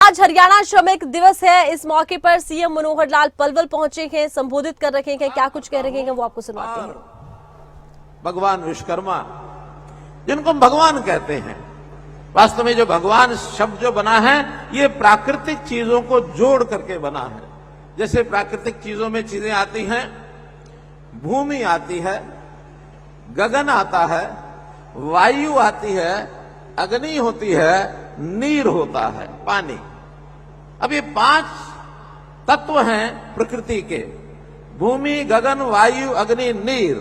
आज हरियाणा श्रमिक दिवस है। इस मौके पर सीएम मनोहर लाल पलवल पहुंचे हैं, संबोधित कर रहे हैं। क्या कुछ कह रहे हैं वो आपको सुनाते हैं। भगवान विश्वकर्मा, जिनको हम भगवान कहते हैं, वास्तव में जो भगवान शब्द जो बना है ये प्राकृतिक चीजों को जोड़ करके बना है। जैसे प्राकृतिक चीजों में चीजें आती हैं, भूमि आती है, गगन आता है, वायु आती है, अग्नि होती है, नीर होता है, पानी। अब ये 5 तत्व हैं प्रकृति के, भूमि, गगन, वायु, अग्नि, नीर।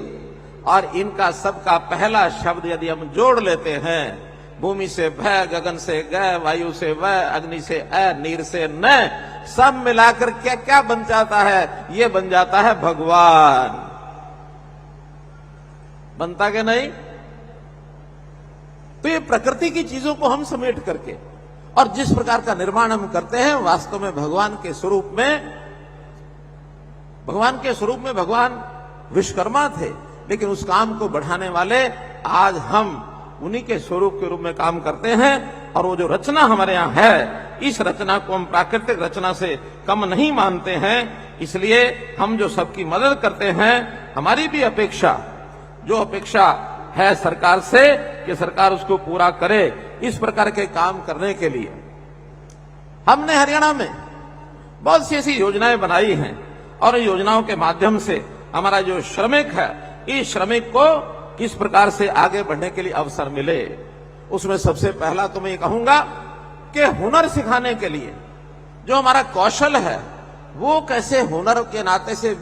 और इनका सबका पहला शब्द यदि हम जोड़ लेते हैं, भूमि से भ, गगन से ग, वायु से व, अग्नि से अ, नीर से न, सब मिलाकर क्या क्या बन जाता है? ये बन जाता है भगवान। बनता कि नहीं? तो ये प्रकृति की चीजों को हम समेट करके और जिस प्रकार का निर्माण हम करते हैं, वास्तव में भगवान के स्वरूप में भगवान विश्वकर्मा थे। लेकिन उस काम को बढ़ाने वाले आज हम उन्हीं के स्वरूप के रूप में काम करते हैं। और वो जो रचना हमारे यहाँ है, इस रचना को हम प्राकृतिक रचना से कम नहीं मानते हैं। इसलिए हम जो सबकी मदद करते हैं, हमारी भी अपेक्षा है सरकार से कि सरकार उसको पूरा करे। इस प्रकार के काम करने के लिए हमने हरियाणा में बहुत सी ऐसी योजनाएं बनाई हैं और इन योजनाओं के माध्यम से हमारा जो श्रमिक है, इस श्रमिक को किस प्रकार से आगे बढ़ने के लिए अवसर मिले। उसमें सबसे पहला तो मैं ये कहूंगा कि हुनर सिखाने के लिए जो हमारा कौशल है, वो कैसे हुनर के नाते से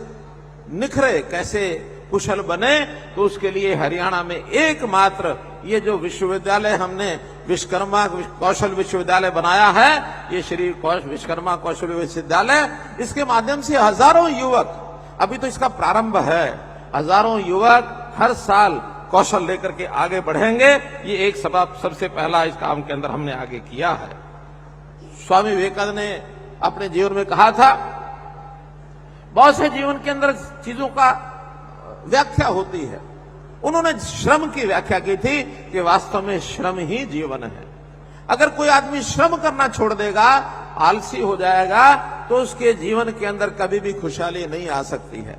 निखरे, कैसे कुशल बने। तो उसके लिए हरियाणा में एकमात्र ये जो विश्वविद्यालय हमने विश्वकर्मा कौशल विश्वविद्यालय बनाया है, ये श्री विश्वकर्मा कौशल विश्वविद्यालय, इसके माध्यम से हजारों युवक, अभी तो इसका प्रारंभ है, हजारों युवक हर साल कौशल लेकर के आगे बढ़ेंगे। ये एक सबसे पहला इस काम के अंदर हमने आगे किया है। स्वामी विवेकानंद ने अपने जीवन में कहा था, बहुत से जीवन के अंदर चीजों का व्याख्या होती है। उन्होंने श्रम की व्याख्या की थी कि वास्तव में श्रम ही जीवन है। अगर कोई आदमी श्रम करना छोड़ देगा, आलसी हो जाएगा, तो उसके जीवन के अंदर कभी भी खुशहाली नहीं आ सकती है।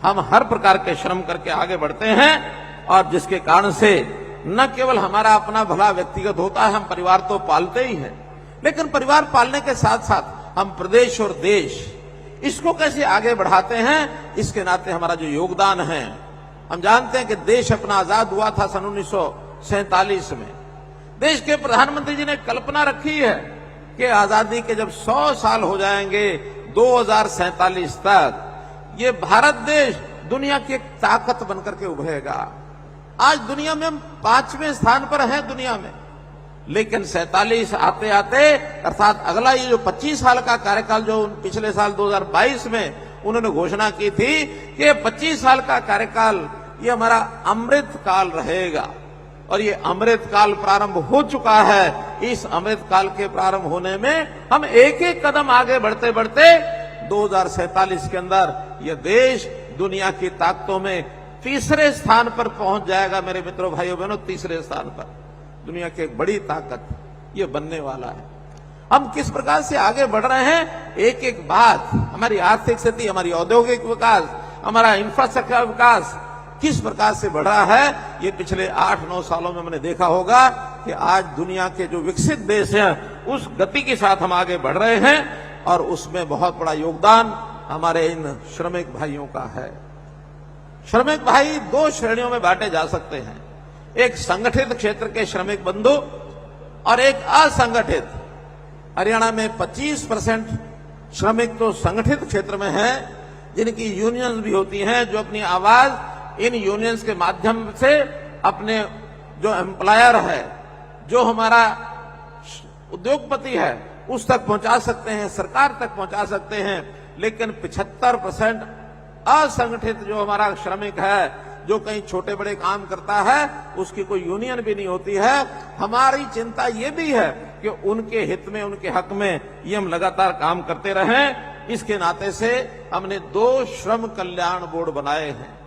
हम हर प्रकार के श्रम करके आगे बढ़ते हैं और जिसके कारण से न केवल हमारा अपना भला व्यक्तिगत होता है, हम परिवार तो पालते ही हैं, लेकिन परिवार पालने के साथ साथ हम प्रदेश और देश, इसको कैसे आगे बढ़ाते हैं, इसके नाते हमारा जो योगदान है। हम जानते हैं कि देश अपना आजाद हुआ था सन 1947 में। देश के प्रधानमंत्री जी ने कल्पना रखी है कि आजादी के जब 100 साल हो जाएंगे 2047 तक, ये भारत देश दुनिया की एक ताकत बनकर के उभरेगा। आज दुनिया में हम 5वें स्थान पर हैं दुनिया में, लेकिन 47 आते आते, अर्थात अगला ये जो 25 साल का कार्यकाल जो पिछले साल 2022 में उन्होंने घोषणा की थी कि 25 साल का कार्यकाल ये हमारा अमृत काल रहेगा। और ये अमृत काल प्रारंभ हो चुका है। इस अमृत काल के प्रारंभ होने में हम एक एक कदम आगे बढ़ते बढ़ते 2047 के अंदर यह देश दुनिया की ताकतों में 3रे स्थान पर पहुंच जाएगा। मेरे मित्रों, भाइयों बहनों, 3रे स्थान पर दुनिया की एक बड़ी ताकत ये बनने वाला है। हम किस प्रकार से आगे बढ़ रहे हैं, एक एक बात, हमारी आर्थिक स्थिति, हमारी औद्योगिक विकास, हमारा इंफ्रास्ट्रक्चर विकास किस प्रकार से बढ़ रहा है, ये पिछले 8-9 सालों में हमने देखा होगा कि आज दुनिया के जो विकसित देश हैं, उस गति के साथ हम आगे बढ़ रहे हैं। और उसमें बहुत बड़ा योगदान हमारे इन श्रमिक भाइयों का है। श्रमिक भाई 2 श्रेणियों में बांटे जा सकते हैं, एक संगठित क्षेत्र के श्रमिक बंधु और एक असंगठित। हरियाणा में 25% श्रमिक तो संगठित क्षेत्र में हैं, जिनकी यूनियंस भी होती हैं, जो अपनी आवाज इन यूनियंस के माध्यम से अपने जो एम्प्लॉयर है, जो हमारा उद्योगपति है, उस तक पहुंचा सकते हैं, सरकार तक पहुंचा सकते हैं। लेकिन 75% असंगठित जो हमारा श्रमिक है, जो कहीं छोटे बड़े काम करता है, उसकी कोई यूनियन भी नहीं होती है। हमारी चिंता ये भी है कि उनके हित में, उनके हक में ये हम लगातार काम करते रहें। इसके नाते से हमने 2 श्रम कल्याण बोर्ड बनाए हैं।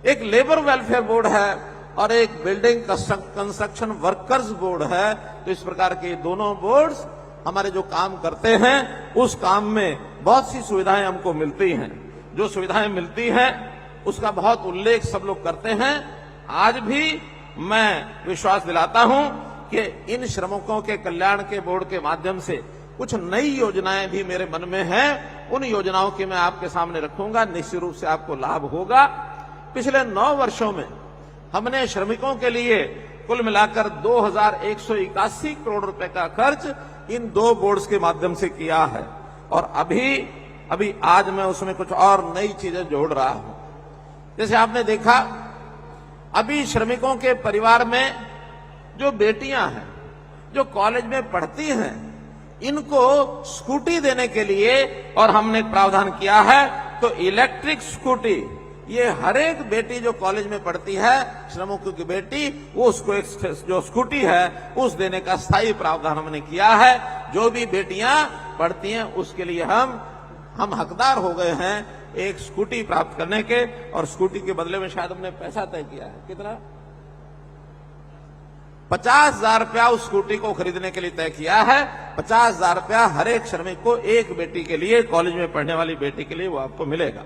एक लेबर वेलफेयर बोर्ड है और एक बिल्डिंग कंस्ट्रक्शन वर्कर्स बोर्ड है। तो इस प्रकार के दोनों बोर्ड्स हमारे जो काम करते हैं उस काम में बहुत सी सुविधाएं हमको मिलती हैं। जो सुविधाएं मिलती हैं उसका बहुत उल्लेख सब लोग करते हैं। आज भी मैं विश्वास दिलाता हूं कि इन श्रमिकों के कल्याण के बोर्ड के माध्यम से कुछ नई योजनाएं भी मेरे मन में हैं। उन योजनाओं की मैं आपके सामने रखूंगा, निश्चित रूप से आपको लाभ होगा। पिछले 9 वर्षों में हमने श्रमिकों के लिए कुल मिलाकर 2181 करोड़ रुपए का खर्च इन 2 बोर्ड्स के माध्यम से किया है। और अभी आज मैं उसमें कुछ और नई चीजें जोड़ रहा हूं। जैसे आपने देखा, अभी श्रमिकों के परिवार में जो बेटियां हैं, जो कॉलेज में पढ़ती हैं, इनको स्कूटी देने के लिए और हमने एक प्रावधान किया है। तो इलेक्ट्रिक स्कूटी ये हर एक बेटी जो कॉलेज में पढ़ती है, श्रमिकों की बेटी, वो उसको एक जो स्कूटी है उस देने का स्थायी प्रावधान हमने किया है। जो भी बेटियां पढ़ती हैं उसके लिए हम हकदार हो गए हैं एक स्कूटी प्राप्त करने के। और स्कूटी के बदले में शायद हमने पैसा तय किया है, कितना 50,000 रुपया उस स्कूटी को खरीदने के लिए तय किया है। 50,000 रुपया हर एक श्रमिक को, एक बेटी के लिए, कॉलेज में पढ़ने वाली बेटी के लिए वो आपको मिलेगा।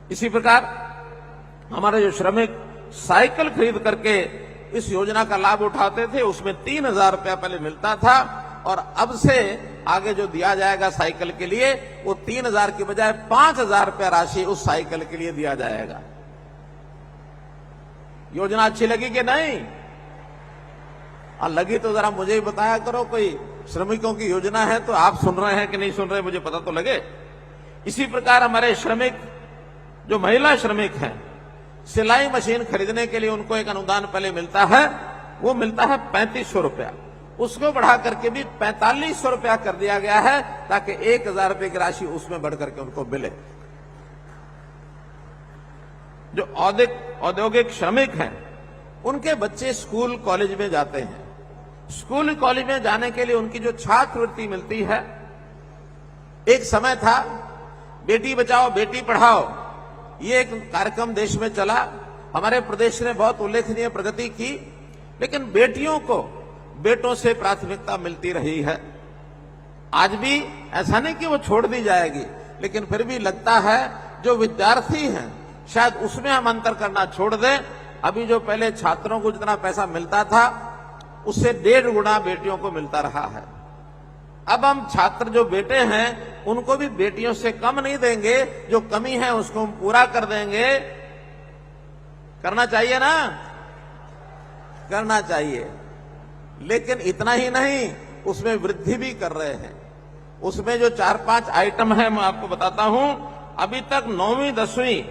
इसी प्रकार हमारे जो श्रमिक साइकिल खरीद करके इस योजना का लाभ उठाते थे, उसमें 3,000 रुपया पहले मिलता था और अब से आगे जो दिया जाएगा साइकिल के लिए, वो 3,000 की बजाय 5,000 रुपया राशि उस साइकिल के लिए दिया जाएगा। योजना अच्छी लगी कि नहीं? लगी तो जरा मुझे ही बताया करो। कोई श्रमिकों की योजना है तो आप सुन रहे हैं कि नहीं सुन रहे, मुझे पता तो लगे। इसी प्रकार हमारे श्रमिक, जो महिला श्रमिक हैं, सिलाई मशीन खरीदने के लिए उनको एक अनुदान पहले मिलता है, वो मिलता है 3500 रुपया। उसको बढ़ा करके भी 4500 रुपया कर दिया गया है ताकि 1,000 रुपए की राशि उसमें बढ़ करके उनको मिले। जो औद्योगिक श्रमिक हैं, उनके बच्चे स्कूल कॉलेज में जाते हैं। स्कूल कॉलेज में जाने के लिए उनकी जो छात्रवृत्ति मिलती है, एक समय था बेटी बचाओ बेटी पढ़ाओ, ये एक कार्यक्रम देश में चला। हमारे प्रदेश ने बहुत उल्लेखनीय प्रगति की, लेकिन बेटियों को बेटों से प्राथमिकता मिलती रही है। आज भी ऐसा नहीं कि वो छोड़ दी जाएगी, लेकिन फिर भी लगता है जो विद्यार्थी हैं शायद उसमें हम अंतर करना छोड़ दें। अभी जो पहले छात्रों को जितना पैसा मिलता था उससे 1.5 गुना बेटियों को मिलता रहा है। अब हम छात्र जो बेटे हैं उनको भी बेटियों से कम नहीं देंगे, जो कमी है उसको हम पूरा कर देंगे। करना चाहिए ना? करना चाहिए। लेकिन इतना ही नहीं, उसमें वृद्धि भी कर रहे हैं। उसमें जो 4-5 आइटम है मैं आपको बताता हूं। अभी तक 9वीं 10वीं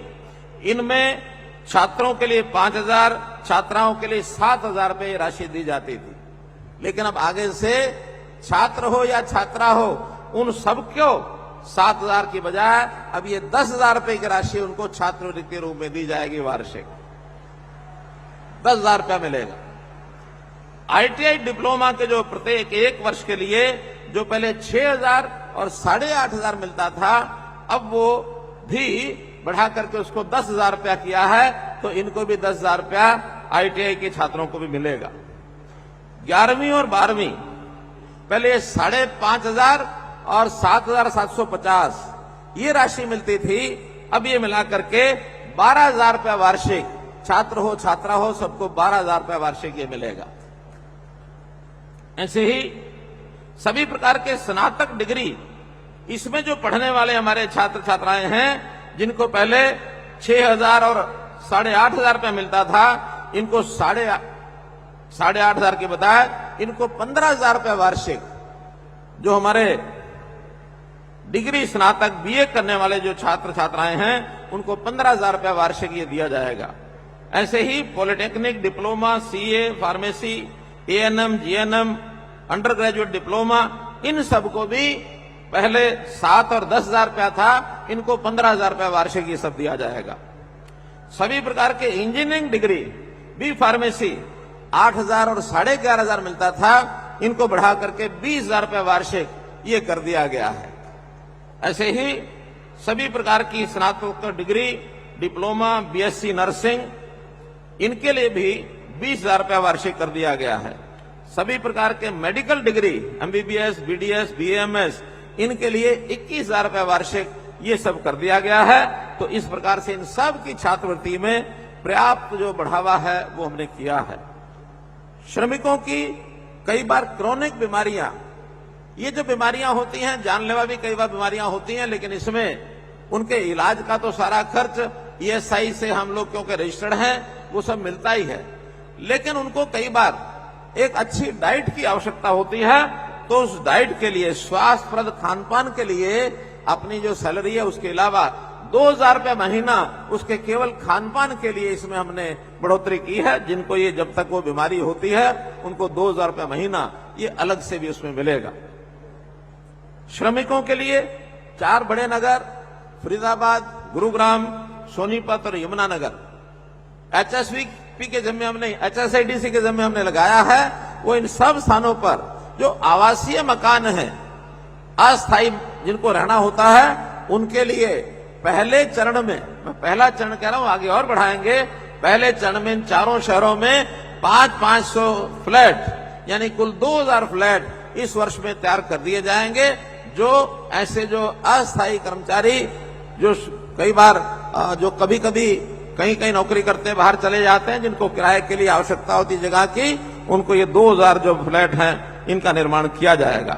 इनमें छात्रों के लिए 5,000, छात्राओं के लिए 7,000 रुपये राशि दी जाती थी। लेकिन अब आगे से छात्र हो या छात्रा हो, उन सबको 7,000 की बजाय अब ये 10,000 रुपये की राशि उनको छात्रवृत्ति के रूप में दी जाएगी। वार्षिक 10,000 रुपया मिलेगा। ITI डिप्लोमा के जो प्रत्येक 1 वर्ष के लिए जो पहले 6,000 और 8,500 मिलता था, अब वो भी बढ़ा करके उसको 10,000 रुपया किया है। तो इनको भी 10,000 रुपया ITI के छात्रों को भी मिलेगा। 11वीं और 12वीं पहले 5,500 और 7,750 ये राशि मिलती थी। अब ये मिला करके 12,000 रुपया वार्षिक, छात्र हो छात्रा हो सबको 12,000 रुपया वार्षिक ये मिलेगा। ऐसे ही सभी प्रकार के स्नातक डिग्री, इसमें जो पढ़ने वाले हमारे छात्र छात्राएं हैं, जिनको पहले 6,000 और 8,500 रुपया मिलता था, इनको 8,500 के बजाय इनको 15,000 रुपया वार्षिक, जो हमारे डिग्री स्नातक BA करने वाले जो छात्र छात्राएं हैं, उनको 15,000 रुपया वार्षिक ये दिया जाएगा। ऐसे ही polytechnic, diploma, CA, pharmacy, ANM, GNM, undergraduate diploma, इन सबको भी पहले 7 और 10,000 रुपया था, इनको 15,000 रुपया वार्षिक ये सब दिया जाएगा। सभी प्रकार के इंजीनियरिंग डिग्री, B फार्मेसी 8,000 और 11,500 मिलता था, इनको बढ़ा करके 20,000 रुपया वार्षिक ये कर दिया गया है। ऐसे ही सभी प्रकार की स्नातकोत्तर डिग्री, डिप्लोमा, BSc नर्सिंग, इनके लिए भी 20,000 रुपया वार्षिक कर दिया गया है। सभी प्रकार के medical degree MBBS, BDS, BMS, इनके लिए 21,000 रुपए वार्षिक ये सब कर दिया गया है। तो इस प्रकार से इन सब की छात्रवृत्ति में पर्याप्त जो बढ़ावा है वो हमने किया है। श्रमिकों की कई बार क्रोनिक बीमारियां, ये जो बीमारियां होती हैं, जानलेवा भी कई बार बीमारियां होती हैं, लेकिन इसमें उनके इलाज का तो सारा खर्च ईएसआई से हम लोग क्योंकि रजिस्टर्ड हैं वो सब मिलता ही है, लेकिन उनको कई बार एक अच्छी डाइट की आवश्यकता होती है। तो उस डाइट के लिए, स्वास्थ्यप्रद खानपान के लिए अपनी जो सैलरी है उसके अलावा 2,000 रुपये महीना उसके केवल खानपान के लिए इसमें हमने बढ़ोतरी की है। जिनको ये जब तक वो बीमारी होती है उनको 2,000 रुपये महीना ये अलग से भी उसमें मिलेगा। श्रमिकों के लिए 4 बड़े नगर फरीदाबाद, गुरुग्राम, सोनीपत और यमुनानगर एचएसवीपी के जिम्मे हमने, एचएसआईडीसी के जिम्मे हमने लगाया है। वो इन सब स्थानों पर जो आवासीय मकान है, अस्थायी जिनको रहना होता है, उनके लिए पहले चरण में, मैं पहला चरण कह रहा हूं, आगे और बढ़ाएंगे, पहले चरण में इन चारों शहरों में 500 फ्लैट यानी कुल 2,000 फ्लैट इस वर्ष में तैयार कर दिए जाएंगे। जो ऐसे जो अस्थायी कर्मचारी जो कई बार जो कभी कभी कहीं नौकरी करते बाहर चले जाते हैं, जिनको किराए के लिए आवश्यकता होती जगह की, उनको ये 2,000 जो फ्लैट हैं इनका निर्माण किया जाएगा।